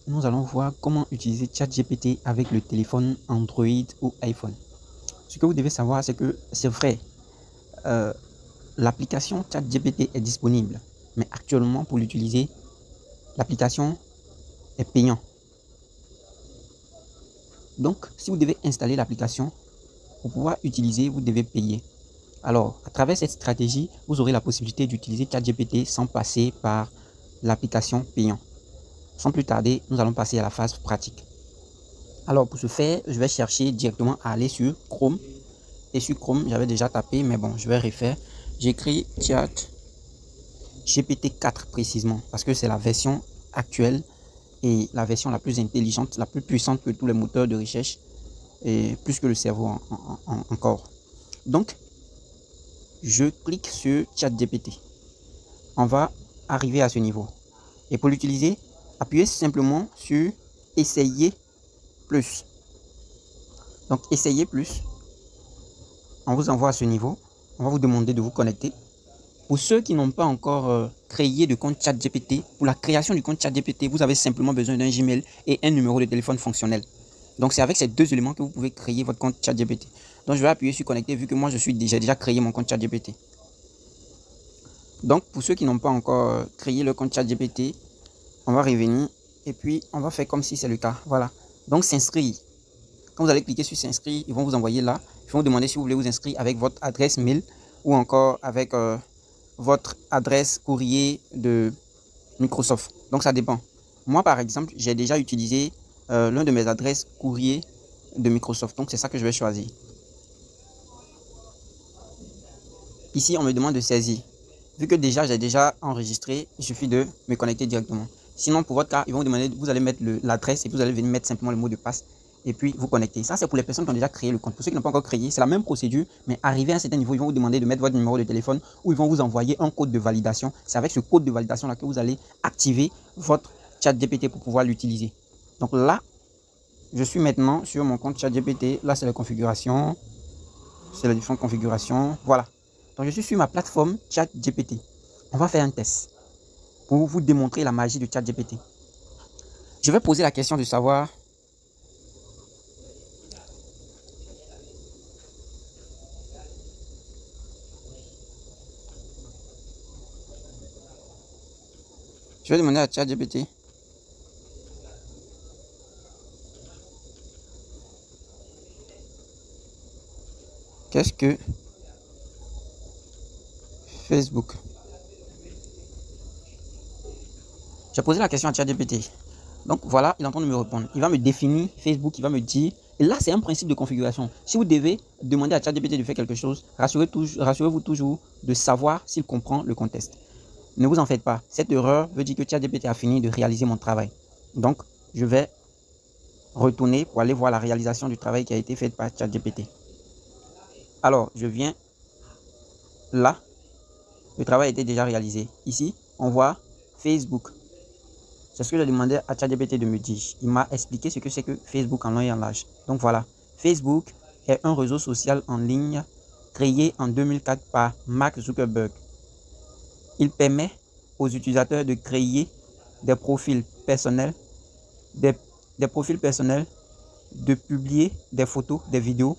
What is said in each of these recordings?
nous allons voir comment utiliser ChatGPT avec le téléphone Android ou iPhone. Ce que vous devez savoir, c'est que c'est vrai, l'application ChatGPT est disponible, mais actuellement pour l'utiliser, l'application est payante. Donc, si vous devez installer l'application, pour pouvoir utiliser, vous devez payer. Alors, à travers cette stratégie, vous aurez la possibilité d'utiliser ChatGPT sans passer par l'application payante. Sans plus tarder, nous allons passer à la phase pratique. Alors, pour ce faire, je vais chercher directement à aller sur Chrome. Et sur Chrome, j'avais déjà tapé, mais bon, je vais refaire. J'écris ChatGPT 4 précisément, parce que c'est la version actuelle et la version la plus intelligente, la plus puissante que tous les moteurs de recherche, et plus que le cerveau encore. Donc, je clique sur ChatGPT. On va arriver à ce niveau. Et pour l'utiliser, appuyez simplement sur Essayer plus. Donc, Essayer plus. On vous envoie à ce niveau. On va vous demander de vous connecter. Pour ceux qui n'ont pas encore créé de compte ChatGPT, pour la création du compte ChatGPT, vous avez simplement besoin d'un Gmail et un numéro de téléphone fonctionnel. Donc, c'est avec ces deux éléments que vous pouvez créer votre compte ChatGPT. Donc, je vais appuyer sur connecter vu que moi, j'ai déjà créé mon compte ChatGPT. Donc, pour ceux qui n'ont pas encore créé le compte ChatGPT, on va revenir et puis on va faire comme si c'est le cas. Voilà. Donc, s'inscrire. Quand vous allez cliquer sur s'inscrire, ils vont vous envoyer là. Ils vont vous demander si vous voulez vous inscrire avec votre adresse mail ou encore avec votre adresse courrier de Microsoft. Donc, ça dépend. Moi, par exemple, j'ai déjà utilisé l'un de mes adresses courrier de Microsoft. Donc, c'est ça que je vais choisir. Ici, on me demande de saisir. Vu que déjà, j'ai déjà enregistré, il suffit de me connecter directement. Sinon, pour votre cas, ils vont vous demander, vous allez mettre l'adresse et vous allez venir mettre simplement le mot de passe et puis vous connecter. Ça, c'est pour les personnes qui ont déjà créé le compte. Pour ceux qui n'ont pas encore créé, c'est la même procédure, mais arrivé à un certain niveau, ils vont vous demander de mettre votre numéro de téléphone ou ils vont vous envoyer un code de validation. C'est avec ce code de validation là que vous allez activer votre ChatGPT pour pouvoir l'utiliser. Donc là, je suis maintenant sur mon compte ChatGPT. Là, c'est la configuration. C'est la différente configuration. Voilà. Donc, je suis sur ma plateforme ChatGPT. On va faire un test pour vous démontrer la magie de ChatGPT. Je vais poser la question de savoir je vais demander à ChatGPT qu'est-ce que Facebook. J'ai posé la question à ChatGPT. Donc voilà, il est en train de me répondre. Il va me définir Facebook, il va me dire. Et là, c'est un principe de configuration. Si vous devez demander à ChatGPT de faire quelque chose, rassurez-vous toujours de savoir s'il comprend le contexte. Ne vous en faites pas. Cette erreur veut dire que ChatGPT a fini de réaliser mon travail. Donc, je vais retourner pour aller voir la réalisation du travail qui a été fait par ChatGPT. Alors, je viens là. Le travail a été déjà réalisé. Ici, on voit Facebook. C'est ce que j'ai demandé à ChatGPT de me dire. Il m'a expliqué ce que c'est que Facebook en long et en large. Donc voilà, Facebook est un réseau social en ligne créé en 2004 par Mark Zuckerberg. Il permet aux utilisateurs de créer des profils personnels, de publier des photos, des vidéos,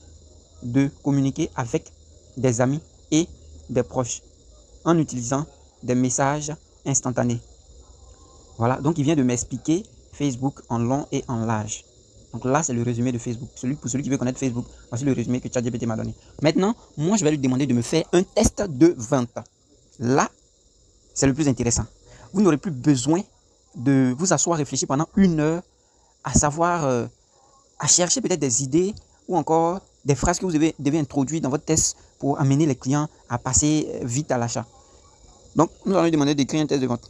de communiquer avec des amis et des proches en utilisant des messages instantanés. Voilà, donc il vient de m'expliquer Facebook en long et en large. Donc là, c'est le résumé de Facebook. Pour celui qui veut connaître Facebook, voici le résumé que ChatGPT m'a donné. Maintenant, moi, je vais lui demander de me faire un test de vente. Là, c'est le plus intéressant. Vous n'aurez plus besoin de vous asseoir, réfléchir pendant 1 heure à savoir, à chercher peut-être des idées ou encore des phrases que vous devez introduire dans votre test pour amener les clients à passer vite à l'achat. Donc, nous allons lui demander d'écrire un test de vente.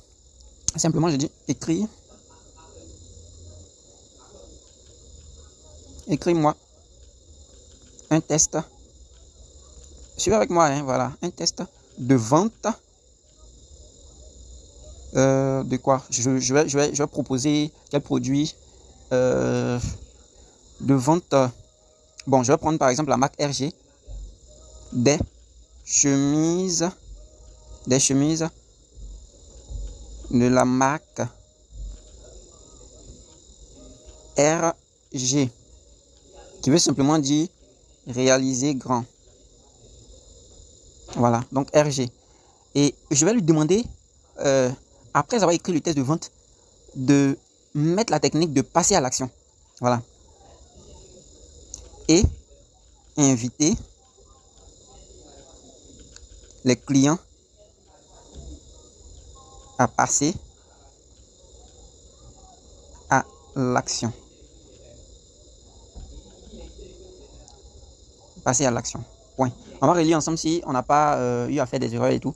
Simplement, je dis écris-moi un test. Suivez avec moi, hein, voilà, un test de vente. De quoi je vais proposer quel produit de vente. Bon, je vais prendre par exemple la marque RG. Des chemises de la marque RG, qui veut simplement dire réaliser grand. Voilà, donc RG. Et je vais lui demander, après avoir écrit le test de vente, de mettre la technique de passer à l'action. Voilà. Et inviter les clients à passer à l'action. Passer à l'action. Point. On va relire ensemble si on n'a pas eu à faire des erreurs et tout.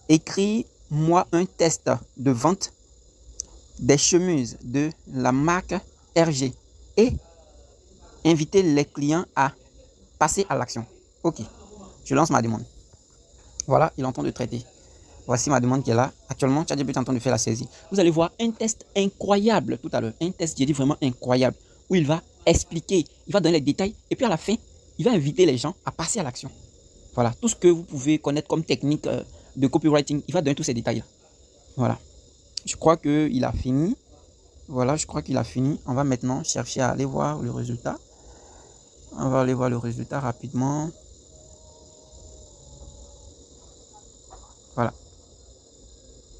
Écris-moi un test de vente des chemises de la marque RG et inviter les clients à passer à l'action. Ok, je lance ma demande. Voilà, il est en train de traiter. Voici ma demande qui est là. Actuellement, ChatGPT est en train de faire la saisie. Vous allez voir un test incroyable tout à l'heure. Un test, j'ai dit vraiment incroyable, où il va expliquer, il va donner les détails et puis à la fin, il va inviter les gens à passer à l'action. Voilà, tout ce que vous pouvez connaître comme technique de copywriting, il va donner tous ces détails-là. Voilà, je crois qu'il a fini. Voilà, je crois qu'il a fini. On va maintenant chercher à aller voir le résultat. On va aller voir le résultat rapidement. Voilà.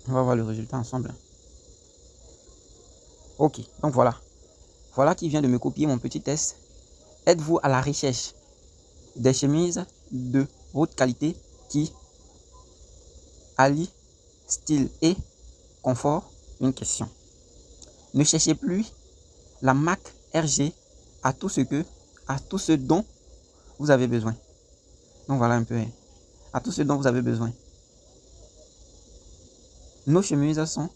On va voir le résultat ensemble. Ok, donc voilà. Voilà qui vient de me copier mon petit test. Êtes-vous à la recherche des chemises de haute qualité qui allient style et confort? Une question. Ne cherchez plus la marque RG à tout ce dont vous avez besoin. Donc voilà un peu, à tout ce dont vous avez besoin. Nos chemises sont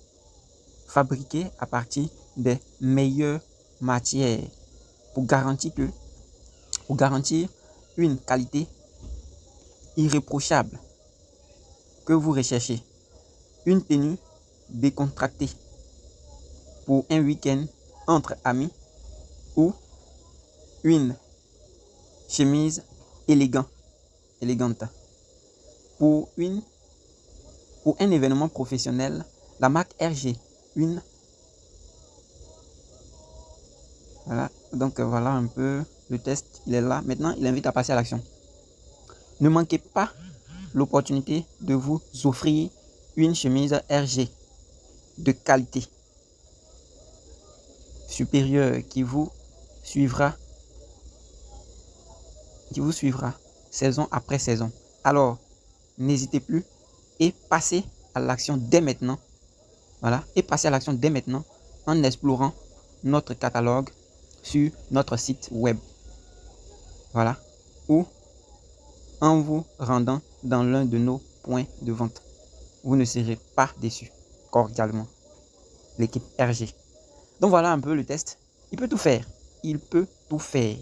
fabriquées à partir des meilleures matières pour garantir une qualité irréprochable que vous recherchez. Une tenue décontractée pour un week-end entre amis ou une chemise élégante pour un événement professionnel. La marque RG, voilà, donc voilà un peu le test, il est là. Maintenant, il invite à passer à l'action. Ne manquez pas l'opportunité de vous offrir une chemise RG de qualité supérieure qui vous suivra saison après saison. Alors, n'hésitez plus et passez à l'action dès maintenant. Voilà, et passez à l'action dès maintenant en explorant notre catalogue sur notre site web. Voilà, ou en vous rendant dans l'un de nos points de vente. Vous ne serez pas déçus. Cordialement, l'équipe RG. Donc voilà un peu le test. Il peut tout faire. Il peut tout faire.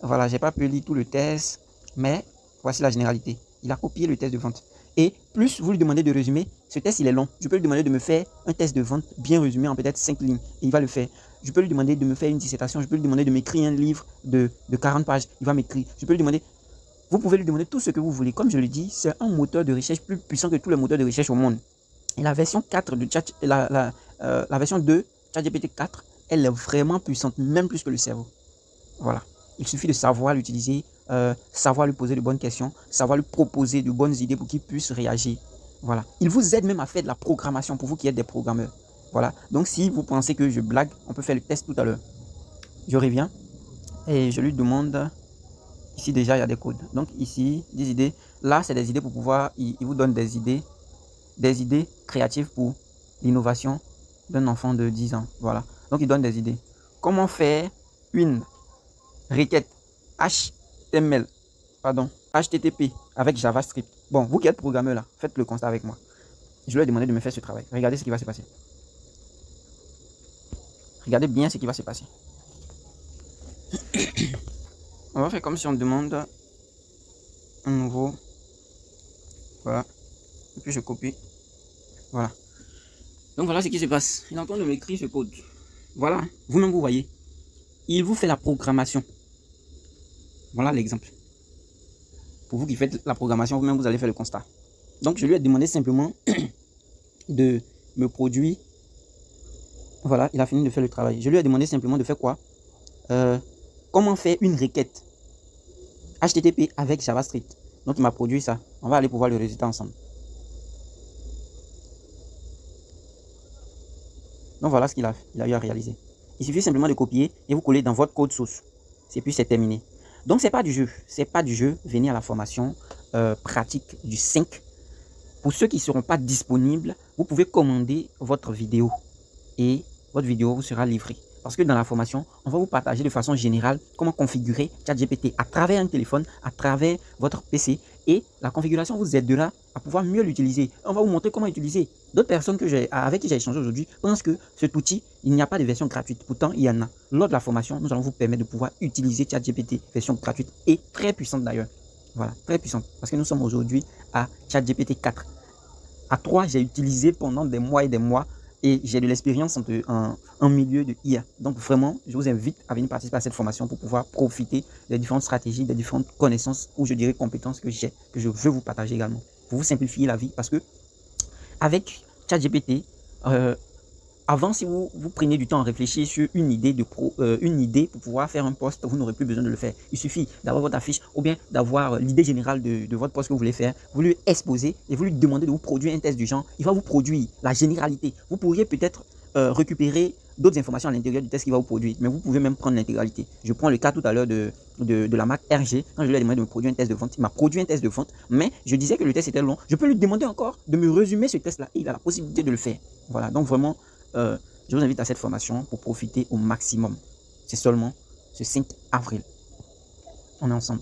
Voilà, j'ai pas pu lire tout le test, mais voici la généralité. Il a copié le test de vente. Et plus vous lui demandez de résumer, ce test il est long. Je peux lui demander de me faire un test de vente bien résumé en peut-être 5 lignes. Et il va le faire. Je peux lui demander de me faire une dissertation. Je peux lui demander de m'écrire un livre de 40 pages. Il va m'écrire. Je peux lui demander... Vous pouvez lui demander tout ce que vous voulez. Comme je le dis, c'est un moteur de recherche plus puissant que tous les moteurs de recherche au monde. Et la version 4 de la version 2, ChatGPT 4, elle est vraiment puissante, même plus que le cerveau. Voilà. Il suffit de savoir l'utiliser, savoir lui poser de bonnes questions, savoir lui proposer de bonnes idées pour qu'il puisse réagir. Voilà. Il vous aide même à faire de la programmation pour vous qui êtes des programmeurs. Voilà. Donc si vous pensez que je blague, on peut faire le test tout à l'heure. Je reviens et je lui demande... Ici déjà il y a des codes. Donc ici, des idées. Là, c'est des idées pour pouvoir... Il vous donne des idées créatives pour l'innovation d'un enfant de 10 ans. Voilà. Donc il donne des idées. Comment faire une requête HTTP avec JavaScript. Bon, vous qui êtes programmeur là, faites le constat avec moi. Je lui ai demandé de me faire ce travail. Regardez ce qui va se passer. Regardez bien ce qui va se passer. On va faire comme si on demande un nouveau. Voilà. Et puis je copie. Voilà. Donc voilà ce qui se passe. Il est en train de m'écrire ce code. Voilà. Vous-même vous voyez. Il vous fait la programmation. Voilà l'exemple. Pour vous qui faites la programmation, vous-même vous allez faire le constat. Donc je lui ai demandé simplement de me produire Voilà, il a fini de faire le travail. Je lui ai demandé simplement de faire quoi? Comment faire une requête HTTP avec JavaScript. Donc, il m'a produit ça. On va aller pour voir le résultat ensemble. Donc, voilà ce qu'il a eu à réaliser. Il suffit simplement de copier et vous coller dans votre code source. Et puis, c'est terminé. Donc, c'est pas du jeu. C'est pas du jeu. Venez à la formation pratique du 5. Pour ceux qui ne seront pas disponibles, vous pouvez commander votre vidéo. Et votre vidéo vous sera livrée. Parce que dans la formation, on va vous partager de façon générale comment configurer ChatGPT à travers un téléphone, à travers votre PC. Et la configuration vous aidera à pouvoir mieux l'utiliser. On va vous montrer comment utiliser. D'autres personnes avec qui j'ai échangé aujourd'hui pensent que cet outil, il n'y a pas de version gratuite. Pourtant, il y en a. Lors de la formation, nous allons vous permettre de pouvoir utiliser ChatGPT, version gratuite et très puissante d'ailleurs. Voilà, très puissante. Parce que nous sommes aujourd'hui à ChatGPT 4. À 3, j'ai utilisé pendant des mois et des mois. Et j'ai de l'expérience en milieu de IA. Donc vraiment, je vous invite à venir participer à cette formation pour pouvoir profiter des différentes stratégies, des différentes connaissances ou je dirais compétences que j'ai, que je veux vous partager également. Pour vous simplifier la vie parce que avec ChatGPT, avant, si vous prenez du temps à réfléchir sur une idée pour pouvoir faire un post, vous n'aurez plus besoin de le faire. Il suffit d'avoir votre affiche ou bien d'avoir l'idée générale de votre post que vous voulez faire. Vous lui exposez et vous lui demandez de vous produire un test du genre. Il va vous produire la généralité. Vous pourriez peut-être récupérer d'autres informations à l'intérieur du test qu'il va vous produire, mais vous pouvez même prendre l'intégralité. Je prends le cas tout à l'heure de la marque RG. Quand je lui ai demandé de me produire un test de vente, il m'a produit un test de vente, mais je disais que le test était long. Je peux lui demander encore de me résumer ce test-là et il a la possibilité de le faire. Voilà, donc vraiment, je vous invite à cette formation pour profiter au maximum. C'est seulement ce 5 avril. On est ensemble.